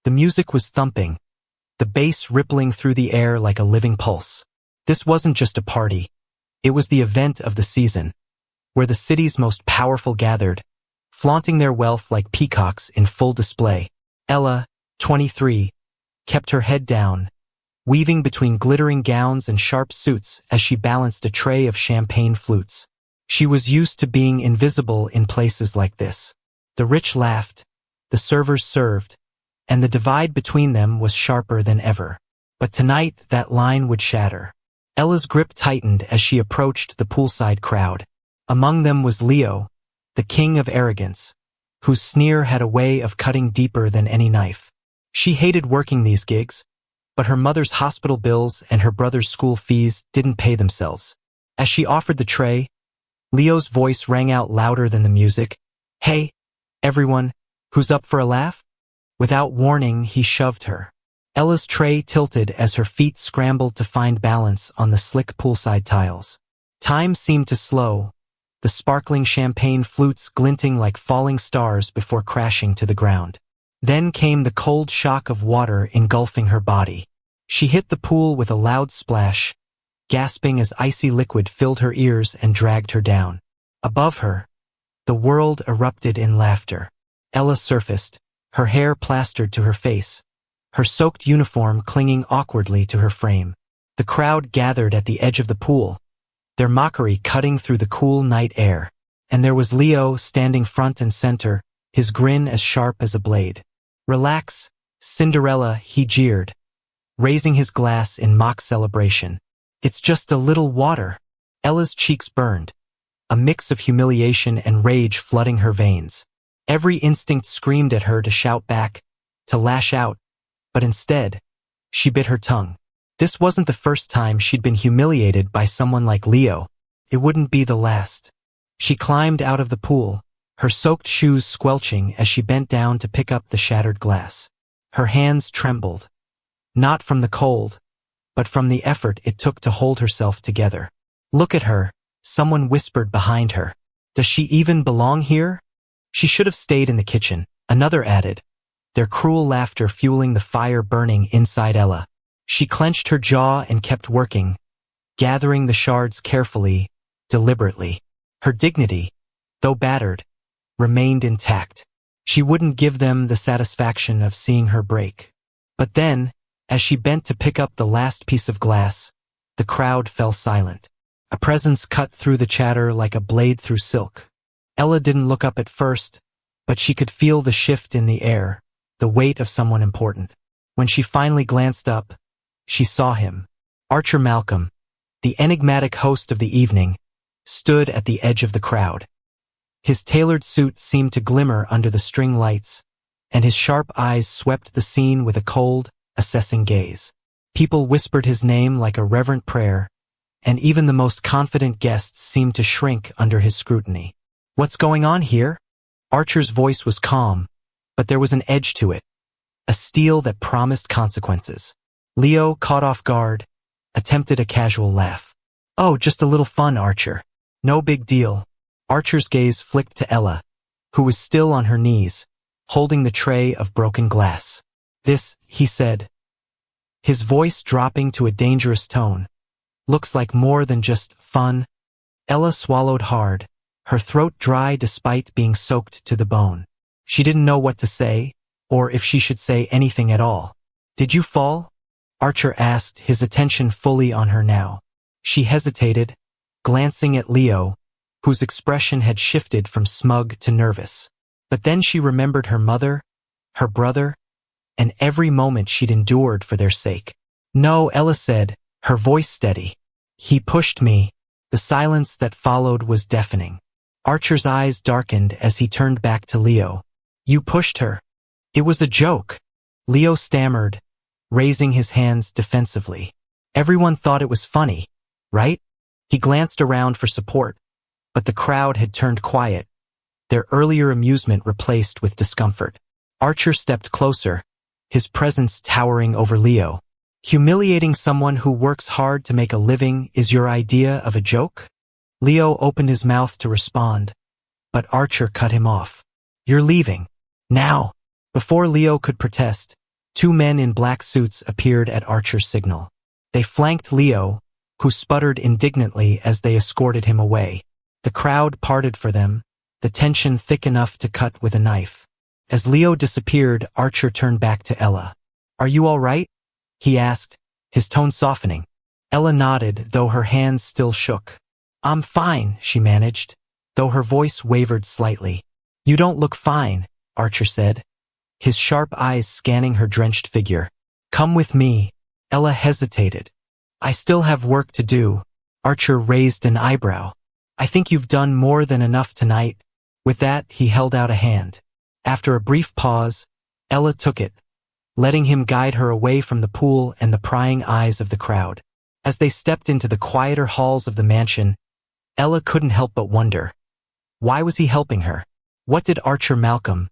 The music was thumping, the bass rippling through the air like a living pulse. This wasn't just a party. It was the event of the season, where the city's most powerful gathered, flaunting their wealth like peacocks in full display. Ella, 23, kept her head down, weaving between glittering gowns and sharp suits as she balanced a tray of champagne flutes. She was used to being invisible in places like this. The rich laughed, the servers served, and the divide between them was sharper than ever. But tonight that line would shatter. Ella's grip tightened as she approached the poolside crowd. Among them was Leo, the king of arrogance, whose sneer had a way of cutting deeper than any knife. She hated working these gigs, but her mother's hospital bills and her brother's school fees didn't pay themselves. As she offered the tray, Leo's voice rang out louder than the music. "Hey, everyone, who's up for a laugh?" Without warning, he shoved her. Ella's tray tilted as her feet scrambled to find balance on the slick poolside tiles. Time seemed to slow, the sparkling champagne flutes glinting like falling stars before crashing to the ground. Then came the cold shock of water engulfing her body. She hit the pool with a loud splash, gasping as icy liquid filled her ears and dragged her down. Above her, the world erupted in laughter. Ella surfaced, her hair plastered to her face, her soaked uniform clinging awkwardly to her frame. The crowd gathered at the edge of the pool, their mockery cutting through the cool night air. And there was Leo standing front and center, his grin as sharp as a blade. "Relax, Cinderella," he jeered, raising his glass in mock celebration. "It's just a little water." Ella's cheeks burned, a mix of humiliation and rage flooding her veins. Every instinct screamed at her to shout back, to lash out, but instead, she bit her tongue. This wasn't the first time she'd been humiliated by someone like Leo. It wouldn't be the last. She climbed out of the pool, her soaked shoes squelching as she bent down to pick up the shattered glass. Her hands trembled, not from the cold, but from the effort it took to hold herself together. "Look at her," someone whispered behind her. "Does she even belong here? She should have stayed in the kitchen," another added, their cruel laughter fueling the fire burning inside Ella. She clenched her jaw and kept working, gathering the shards carefully, deliberately. Her dignity, though battered, remained intact. She wouldn't give them the satisfaction of seeing her break. But then, as she bent to pick up the last piece of glass, the crowd fell silent. A presence cut through the chatter like a blade through silk. Ella didn't look up at first, but she could feel the shift in the air, the weight of someone important. When she finally glanced up, she saw him. Archer Malcolm, the enigmatic host of the evening, stood at the edge of the crowd. His tailored suit seemed to glimmer under the string lights, and his sharp eyes swept the scene with a cold, assessing gaze. People whispered his name like a reverent prayer, and even the most confident guests seemed to shrink under his scrutiny. "What's going on here?" Archer's voice was calm, but there was an edge to it, a steel that promised consequences. Leo, caught off guard, attempted a casual laugh. "Oh, just a little fun, Archer. No big deal." Archer's gaze flicked to Ella, who was still on her knees, holding the tray of broken glass. "This," he said, his voice dropping to a dangerous tone, "looks like more than just fun." Ella swallowed hard, her throat dry despite being soaked to the bone. She didn't know what to say, or if she should say anything at all. "Did you fall?" Archer asked, his attention fully on her now. She hesitated, glancing at Leo, whose expression had shifted from smug to nervous. But then she remembered her mother, her brother, and every moment she'd endured for their sake. "No," Ella said, her voice steady. "He pushed me." The silence that followed was deafening. Archer's eyes darkened as he turned back to Leo. "You pushed her. It was a joke." Leo stammered, raising his hands defensively. "Everyone thought it was funny, right?" He glanced around for support, but the crowd had turned quiet, their earlier amusement replaced with discomfort. Archer stepped closer, his presence towering over Leo. "Humiliating someone who works hard to make a living is your idea of a joke?" Leo opened his mouth to respond, but Archer cut him off. "You're leaving. Now." Before Leo could protest, Two men in black suits appeared at Archer's signal. They flanked Leo, who sputtered indignantly as they escorted him away. The crowd parted for them, the tension thick enough to cut with a knife. As Leo disappeared, Archer turned back to Ella. "Are you all right?" he asked, his tone softening. Ella nodded, though her hands still shook. "I'm fine," she managed, though her voice wavered slightly. "You don't look fine," Archer said, his sharp eyes scanning her drenched figure. "Come with me." Ella hesitated. "I still have work to do." Archer raised an eyebrow. "I think you've done more than enough tonight." With that, he held out a hand. After a brief pause, Ella took it, letting him guide her away from the pool and the prying eyes of the crowd. As they stepped into the quieter halls of the mansion, Ella couldn't help but wonder. Why was he helping her? What did Archer Malcolm,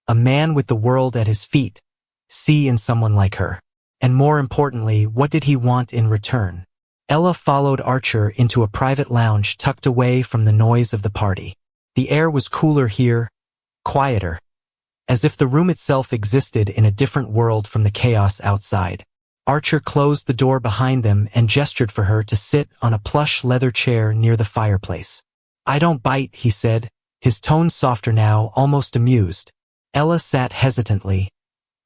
a man with the world at his feet, see in someone like her? And more importantly, what did he want in return? Ella followed Archer into a private lounge tucked away from the noise of the party. The air was cooler here, quieter, as if the room itself existed in a different world from the chaos outside. Archer closed the door behind them and gestured for her to sit on a plush leather chair near the fireplace. "I don't bite," he said, his tone softer now, almost amused. Ella sat hesitantly,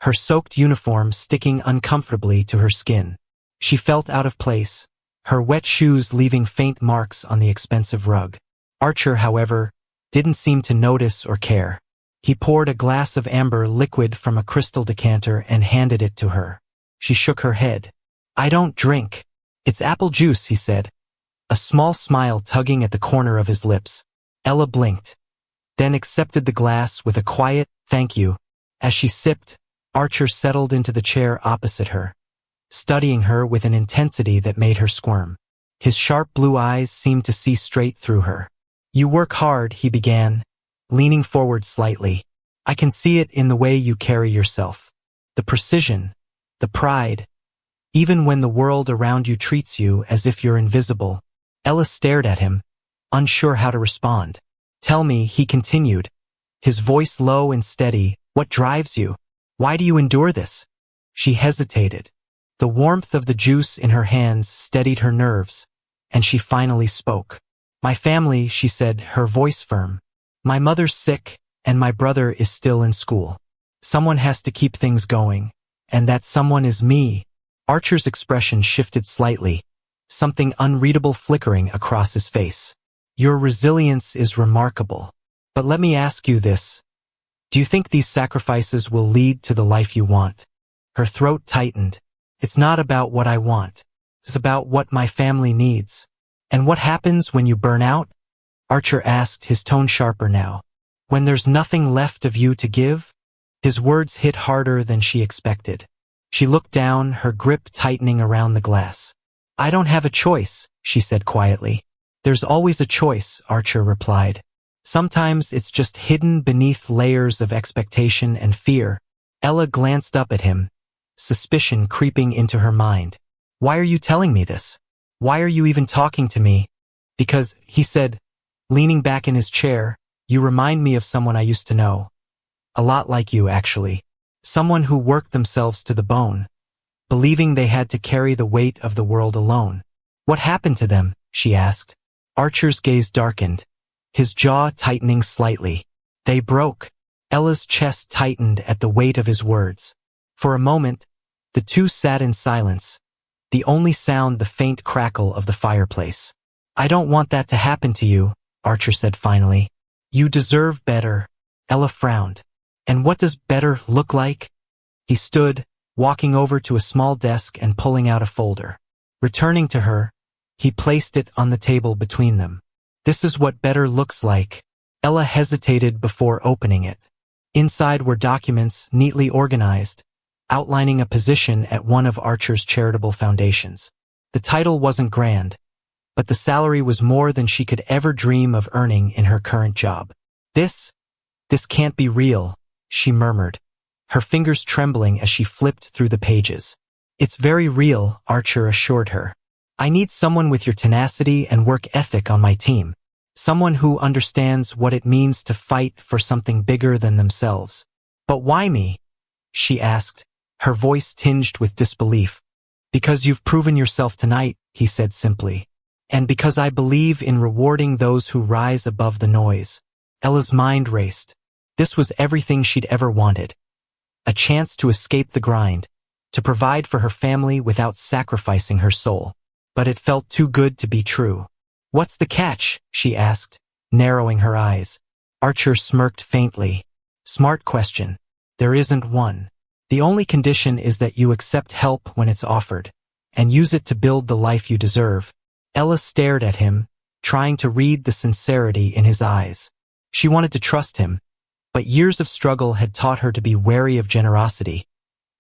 her soaked uniform sticking uncomfortably to her skin. She felt out of place, her wet shoes leaving faint marks on the expensive rug. Archer, however, didn't seem to notice or care. He poured a glass of amber liquid from a crystal decanter and handed it to her. She shook her head. "I don't drink." "It's apple juice," he said, a small smile tugging at the corner of his lips. Ella blinked, then accepted the glass with a quiet, "Thank you." As she sipped, Archer settled into the chair opposite her, studying her with an intensity that made her squirm. His sharp blue eyes seemed to see straight through her. "You work hard," he began, leaning forward slightly. "I can see it in the way you carry yourself. The precision, the pride, even when the world around you treats you as if you're invisible." Ella stared at him, unsure how to respond. "Tell me," he continued, his voice low and steady, "what drives you? Why do you endure this?" She hesitated. The warmth of the juice in her hands steadied her nerves, and she finally spoke. "My family," she said, her voice firm. "My mother's sick, and my brother is still in school. Someone has to keep things going, and that someone is me." Archer's expression shifted slightly, something unreadable flickering across his face. "Your resilience is remarkable. But let me ask you this. Do you think these sacrifices will lead to the life you want?" Her throat tightened. "It's not about what I want. It's about what my family needs." "And what happens when you burn out?" Archer asked, his tone sharper now. "When there's nothing left of you to give?" His words hit harder than she expected. She looked down, her grip tightening around the glass. "I don't have a choice," she said quietly. "There's always a choice," Archer replied. "Sometimes it's just hidden beneath layers of expectation and fear." Ella glanced up at him, suspicion creeping into her mind. "Why are you telling me this? Why are you even talking to me?" "Because," he said, leaning back in his chair, "you remind me of someone I used to know. A lot like you, actually. Someone who worked themselves to the bone, believing they had to carry the weight of the world alone." "What happened to them?" she asked. Archer's gaze darkened, his jaw tightening slightly. "They broke." Ella's chest tightened at the weight of his words. For a moment, the two sat in silence, the only sound the faint crackle of the fireplace. "I don't want that to happen to you," Archer said finally. "You deserve better." Ella frowned. "And what does better look like?" He stood, walking over to a small desk and pulling out a folder. Returning to her, he placed it on the table between them. "This is what better looks like." Ella hesitated before opening it. Inside were documents neatly organized, outlining a position at one of Archer's charitable foundations. The title wasn't grand, but the salary was more than she could ever dream of earning in her current job. This can't be real," she murmured, her fingers trembling as she flipped through the pages. "It's very real," Archer assured her. "I need someone with your tenacity and work ethic on my team. Someone who understands what it means to fight for something bigger than themselves." "But why me?" she asked, her voice tinged with disbelief. Because you've proven yourself tonight, he said simply. And because I believe in rewarding those who rise above the noise. Ella's mind raced. This was everything she'd ever wanted. A chance to escape the grind, to provide for her family without sacrificing her soul. But it felt too good to be true. What's the catch? She asked, narrowing her eyes. Archer smirked faintly. Smart question. There isn't one. The only condition is that you accept help when it's offered, and use it to build the life you deserve. Ella stared at him, trying to read the sincerity in his eyes. She wanted to trust him, but years of struggle had taught her to be wary of generosity,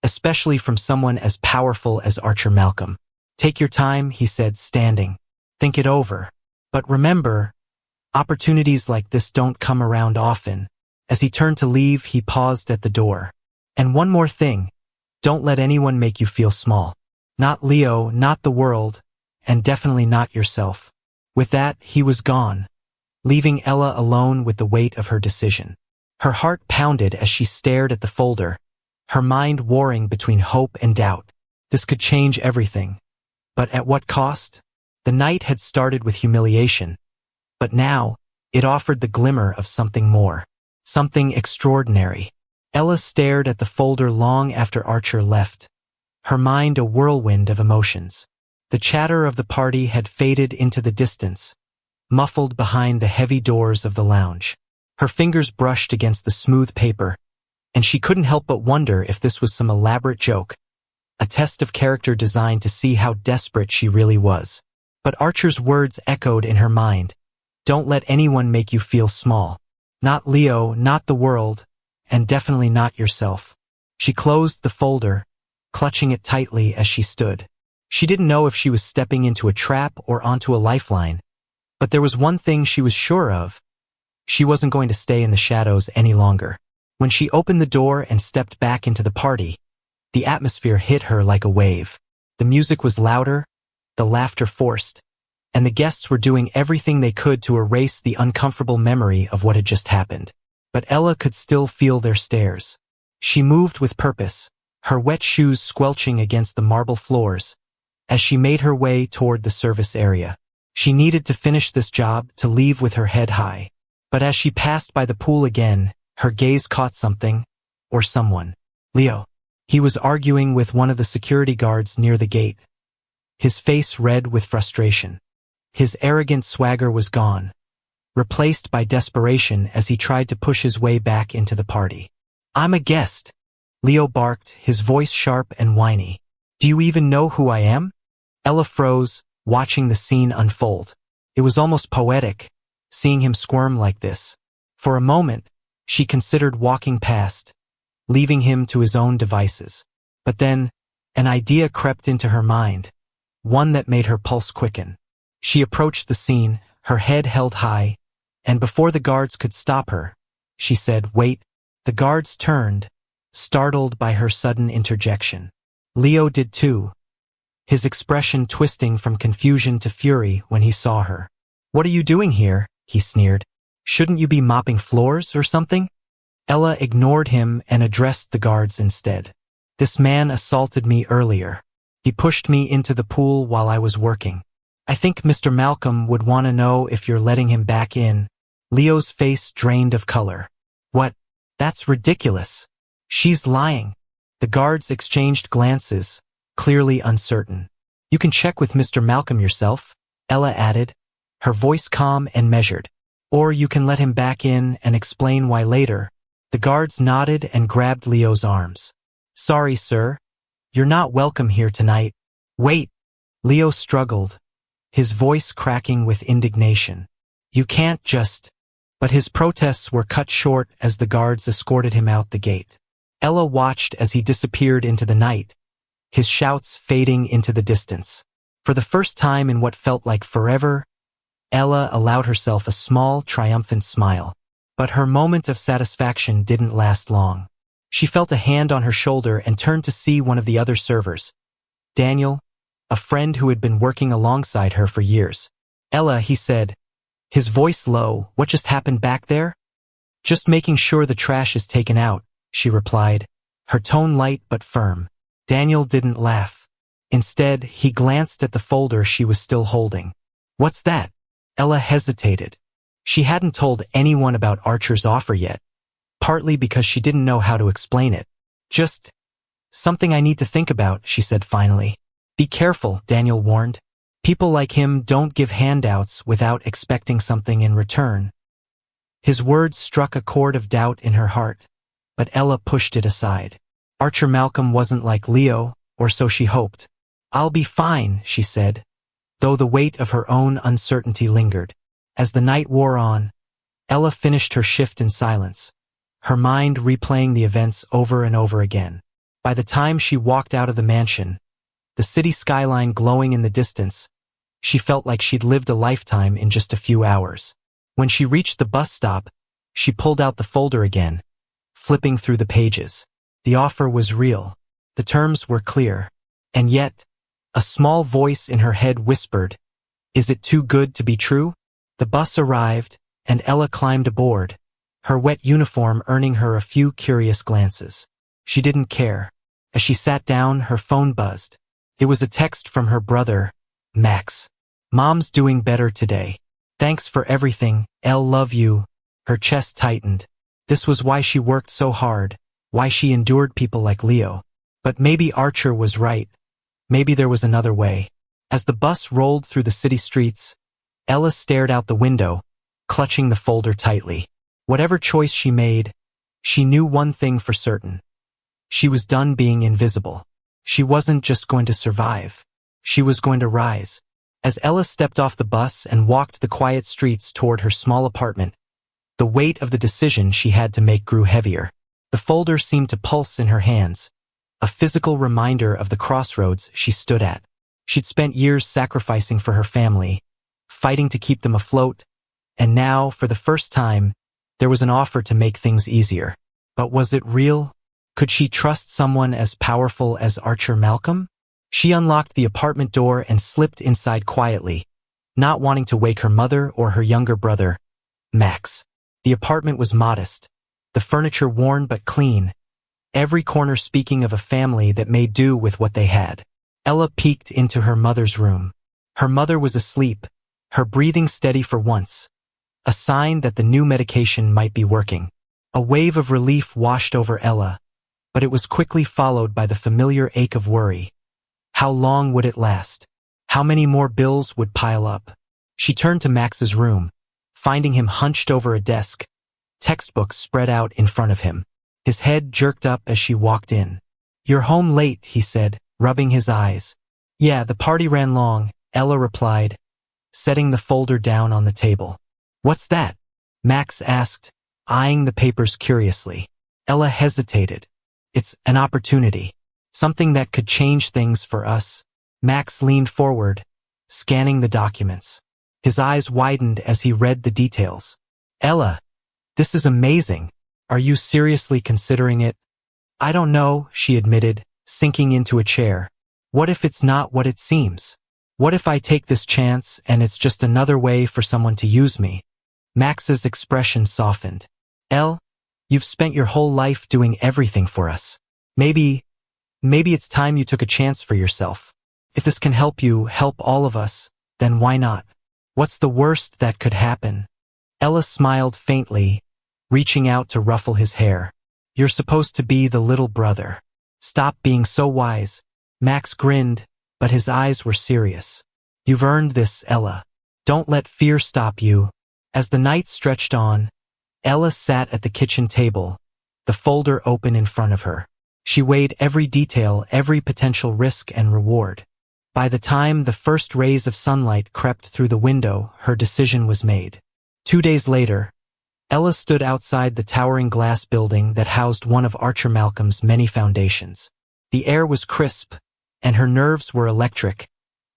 especially from someone as powerful as Archer Malcolm. Take your time, he said, standing. Think it over. But remember, opportunities like this don't come around often. As he turned to leave, he paused at the door. And one more thing. Don't let anyone make you feel small. Not Leo, not the world, and definitely not yourself. With that, he was gone, leaving Ella alone with the weight of her decision. Her heart pounded as she stared at the folder, her mind warring between hope and doubt. This could change everything. But at what cost? The night had started with humiliation, but now it offered the glimmer of something more, something extraordinary. Ella stared at the folder long after Archer left, her mind a whirlwind of emotions. The chatter of the party had faded into the distance, muffled behind the heavy doors of the lounge. Her fingers brushed against the smooth paper, and she couldn't help but wonder if this was some elaborate joke, a test of character designed to see how desperate she really was. But Archer's words echoed in her mind. Don't let anyone make you feel small. Not Leo, not the world, and definitely not yourself. She closed the folder, clutching it tightly as she stood. She didn't know if she was stepping into a trap or onto a lifeline, but there was one thing she was sure of. She wasn't going to stay in the shadows any longer. When she opened the door and stepped back into the party, the atmosphere hit her like a wave. The music was louder, the laughter forced, and the guests were doing everything they could to erase the uncomfortable memory of what had just happened. But Ella could still feel their stares. She moved with purpose, her wet shoes squelching against the marble floors, as she made her way toward the service area. She needed to finish this job, to leave with her head high. But as she passed by the pool again, her gaze caught something, or someone. Leo. He was arguing with one of the security guards near the gate, his face red with frustration. His arrogant swagger was gone, replaced by desperation as he tried to push his way back into the party. I'm a guest, Leo barked, his voice sharp and whiny. Do you even know who I am? Ella froze, watching the scene unfold. It was almost poetic, seeing him squirm like this. For a moment, she considered walking past, leaving him to his own devices. But then, an idea crept into her mind, one that made her pulse quicken. She approached the scene, her head held high, and before the guards could stop her, she said, "Wait." The guards turned, startled by her sudden interjection. Leo did too, his expression twisting from confusion to fury when he saw her. "What are you doing here?" he sneered. "Shouldn't you be mopping floors or something?" Ella ignored him and addressed the guards instead. "This man assaulted me earlier. He pushed me into the pool while I was working. I think Mr. Malcolm would want to know if you're letting him back in." Leo's face drained of color. "What? That's ridiculous. She's lying." The guards exchanged glances, clearly uncertain. "You can check with Mr. Malcolm yourself," Ella added, her voice calm and measured. "Or you can let him back in and explain why later." The guards nodded and grabbed Leo's arms. "Sorry, sir. You're not welcome here tonight." "Wait." Leo struggled, his voice cracking with indignation. "You can't just..." But his protests were cut short as the guards escorted him out the gate. Ella watched as he disappeared into the night, his shouts fading into the distance. For the first time in what felt like forever, Ella allowed herself a small, triumphant smile. But her moment of satisfaction didn't last long. She felt a hand on her shoulder and turned to see one of the other servers, Daniel, a friend who had been working alongside her for years. "Ella," he said, his voice low, "what just happened back there?" "Just making sure the trash is taken out," she replied, her tone light but firm. Daniel didn't laugh. Instead, he glanced at the folder she was still holding. "What's that?" Ella hesitated. She hadn't told anyone about Archer's offer yet, partly because she didn't know how to explain it. "Just something I need to think about," she said finally. "Be careful," Daniel warned. "People like him don't give handouts without expecting something in return." His words struck a chord of doubt in her heart, but Ella pushed it aside. Archer Malcolm wasn't like Leo, or so she hoped. "I'll be fine," she said, though the weight of her own uncertainty lingered. As the night wore on, Ella finished her shift in silence, her mind replaying the events over and over again. By the time she walked out of the mansion, the city skyline glowing in the distance, she felt like she'd lived a lifetime in just a few hours. When she reached the bus stop, she pulled out the folder again, flipping through the pages. The offer was real. The terms were clear. And yet, a small voice in her head whispered, "Is it too good to be true?" The bus arrived, and Ella climbed aboard, her wet uniform earning her a few curious glances. She didn't care. As she sat down, her phone buzzed. It was a text from her brother, Max. "Mom's doing better today. Thanks for everything, Elle, love you." Her chest tightened. This was why she worked so hard, why she endured people like Leo. But maybe Archer was right. Maybe there was another way. As the bus rolled through the city streets, Ella stared out the window, clutching the folder tightly. Whatever choice she made, she knew one thing for certain. She was done being invisible. She wasn't just going to survive. She was going to rise. As Ella stepped off the bus and walked the quiet streets toward her small apartment, the weight of the decision she had to make grew heavier. The folder seemed to pulse in her hands, a physical reminder of the crossroads she stood at. She'd spent years sacrificing for her family, fighting to keep them afloat, and now, for the first time, there was an offer to make things easier. But was it real? Could she trust someone as powerful as Archer Malcolm? She unlocked the apartment door and slipped inside quietly, not wanting to wake her mother or her younger brother, Max. The apartment was modest, the furniture worn but clean, every corner speaking of a family that made do with what they had. Ella peeked into her mother's room. Her mother was asleep, her breathing steady for once, a sign that the new medication might be working. A wave of relief washed over Ella, but it was quickly followed by the familiar ache of worry. How long would it last? How many more bills would pile up? She turned to Max's room, finding him hunched over a desk, textbooks spread out in front of him. His head jerked up as she walked in. "You're home late," he said, rubbing his eyes. "Yeah, the party ran long," Ella replied, setting the folder down on the table. "What's that?" Max asked, eyeing the papers curiously. Ella hesitated. "It's an opportunity. Something that could change things for us." Max leaned forward, scanning the documents. His eyes widened as he read the details. "Ella, this is amazing. Are you seriously considering it?" "I don't know," she admitted, sinking into a chair. "What if it's not what it seems? What if I take this chance and it's just another way for someone to use me?" Max's expression softened. "Elle, you've spent your whole life doing everything for us. Maybe it's time you took a chance for yourself. If this can help you, help all of us, then why not? What's the worst that could happen?" Ella smiled faintly, reaching out to ruffle his hair. "You're supposed to be the little brother. Stop being so wise." Max grinned, but his eyes were serious. "You've earned this, Ella. Don't let fear stop you." As the night stretched on, Ella sat at the kitchen table, the folder open in front of her. She weighed every detail, every potential risk and reward. By the time the first rays of sunlight crept through the window, her decision was made. 2 days later, Ella stood outside the towering glass building that housed one of Archer Malcolm's many foundations. The air was crisp, and her nerves were electric,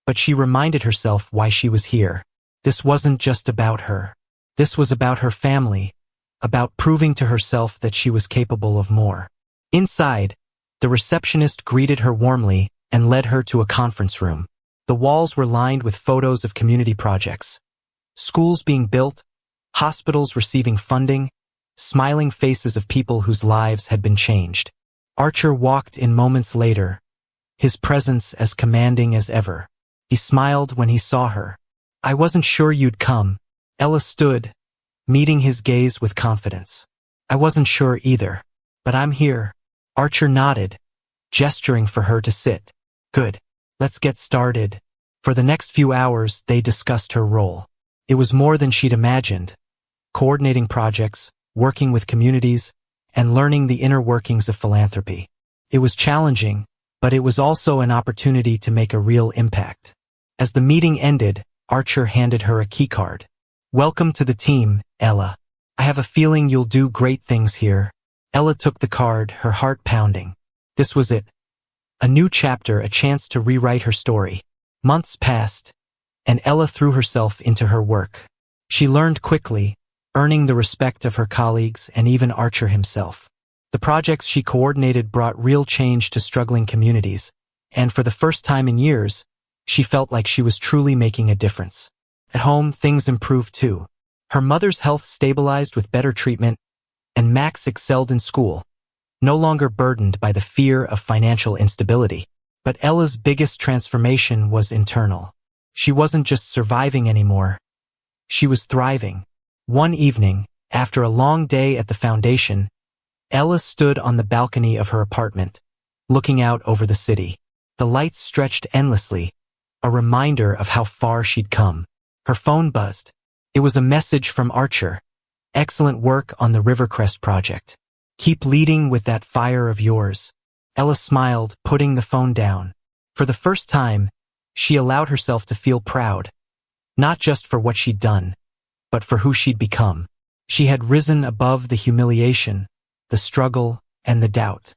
but she reminded herself why she was here. This wasn't just about her. This was about her family, about proving to herself that she was capable of more. Inside, the receptionist greeted her warmly and led her to a conference room. The walls were lined with photos of community projects, schools being built, hospitals receiving funding, smiling faces of people whose lives had been changed. Archer walked in moments later, his presence as commanding as ever. He smiled when he saw her. "I wasn't sure you'd come." Ella stood, meeting his gaze with confidence. "I wasn't sure either. But I'm here." Archer nodded, gesturing for her to sit. "Good. Let's get started." For the next few hours, they discussed her role. It was more than she'd imagined. Coordinating projects, working with communities, and learning the inner workings of philanthropy. It was challenging, but it was also an opportunity to make a real impact. As the meeting ended, Archer handed her a keycard. "Welcome to the team, Ella. I have a feeling you'll do great things here." Ella took the card, her heart pounding. This was it. A new chapter, a chance to rewrite her story. Months passed, and Ella threw herself into her work. She learned quickly, earning the respect of her colleagues and even Archer himself. The projects she coordinated brought real change to struggling communities, and for the first time in years, she felt like she was truly making a difference. At home, things improved too. Her mother's health stabilized with better treatment, and Max excelled in school, no longer burdened by the fear of financial instability. But Ella's biggest transformation was internal. She wasn't just surviving anymore. She was thriving. One evening, after a long day at the foundation, Ella stood on the balcony of her apartment, looking out over the city. The lights stretched endlessly, a reminder of how far she'd come. Her phone buzzed. It was a message from Archer. "Excellent work on the Rivercrest project. Keep leading with that fire of yours." Ella smiled, putting the phone down. For the first time, she allowed herself to feel proud, not just for what she'd done, but for who she'd become. She had risen above the humiliation, the struggle, and the doubt.